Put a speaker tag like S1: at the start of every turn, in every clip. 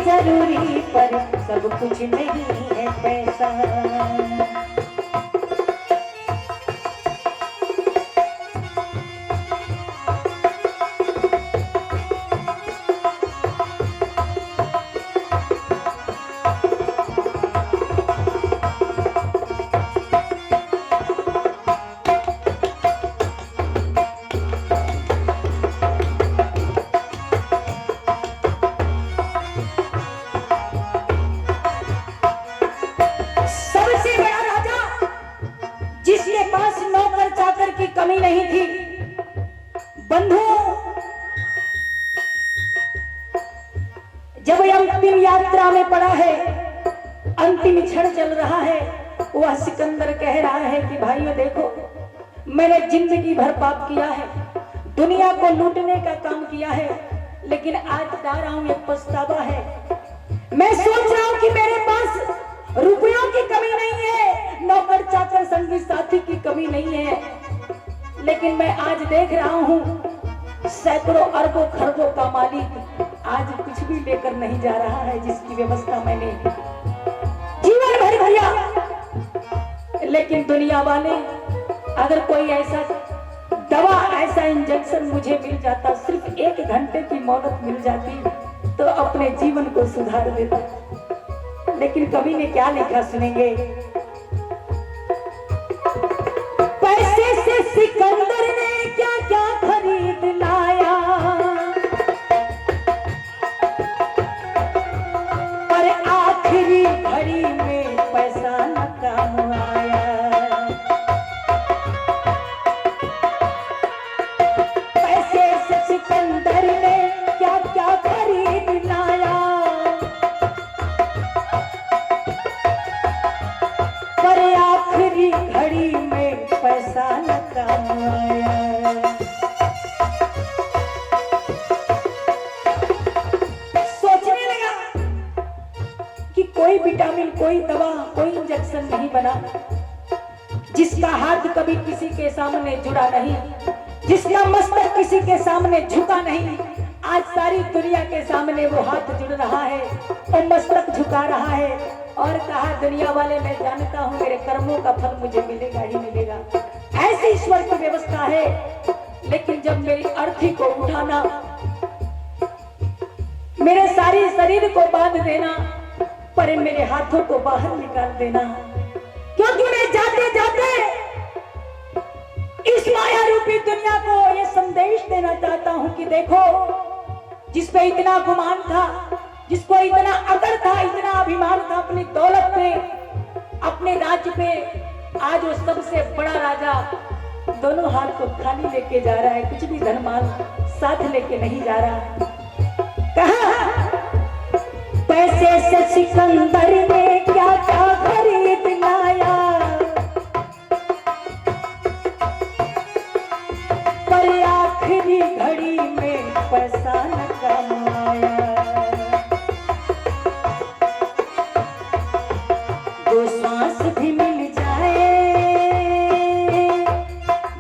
S1: जरूरी पर सब कुछ नहीं है पैसा।
S2: कमी नहीं थी। बंधुओं, जब अंतिम यात्रा में पड़ा है, अंतिम क्षण चल रहा है, वह सिकंदर कह रहा है कि भाइयों देखो, मैंने जिंदगी भर पाप किया है, दुनिया को लूटने का काम किया है, लेकिन आज जा रहा हूं, एक पछतावा है। मैं सोच रहा हूं कि मेरे पास रुपयों की कमी नहीं है, नौकर चाकर संगी साथी की कमी नहीं है, लेकिन मैं आज देख रहा हूं सैकड़ों अरबों खरबों का मालिक आज कुछ भी लेकर नहीं जा रहा है, जिसकी व्यवस्था मैंने जीवन भर किया। लेकिन दुनिया वाले, अगर कोई ऐसा दवा, ऐसा इंजेक्शन मुझे मिल जाता, सिर्फ 1 घंटे की मोहलत मिल जाती, तो अपने जीवन को सुधार देता। लेकिन कवि ने क्या लिखा सुनेंगे। पैसे से सिकंदर ने क्या क्या खरीद लाया, पर आखिरी घड़ी में पैसा न काम आया। पैसे से सिकंदर ने क्या क्या खरीद लाया, पर आखिरी घड़ी में पैसा न काम आया। सोचने लगा कि कोई विटामिन, कोई दवा, कोई इंजेक्शन नहीं बना, जिसका हाथ कभी किसी के सामने जुड़ा नहीं, जिसका मस्तक किसी के सामने झुका नहीं, आज सारी दुनिया के सामने वो हाथ जुड़ रहा है और मस्तक झुका रहा है और कहा, दुनिया वाले मैं जानता हूं मेरे कर्मों का फल मुझे मिलेगा ही मिलेगा। ऐसी ईश्वर की व्यवस्था है। लेकिन जब मेरी अर्थी को उठाना, मेरे सारे शरीर को बांध देना, पर मेरे हाथों को बाहर निकाल देना, क्योंकि मैं जाते जाते इस माया रूपी दुनिया को यह संदेश देना चाहता हूं कि देखो, जिस पे इतना गुमान था, जिसको इतना अकड़ था, इतना अभिमान था अपनी दौलत पे, अपने राज्य पे, आज वो सबसे बड़ा राजा दोनों हाथ को खाली लेके जा रहा है, कुछ भी धनमाल साथ लेके नहीं जा रहा। कहा पैसे से सिकंदर ने क्या क्या खरीद लाया, पर आखिरी घड़ी में पैसा न काम आया। दो श्वास भी मिल जाए,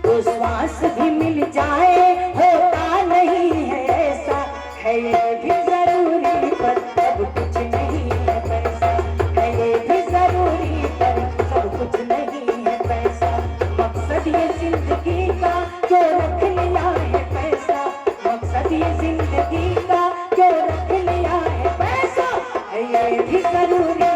S2: दो श्वास भी मिल जाए, होता नहीं है ऐसा, है ये भी जरूरी पर सब कुछ नहीं है पैसा, है ये भी जरूरी पर सब कुछ नहीं है पैसा। मकसद ये जिंदगी का क्यों रख लिया है पैसा, मकसद ये जिंदगी का क्यों रख लिया है पैसा, है ये भी जरूरी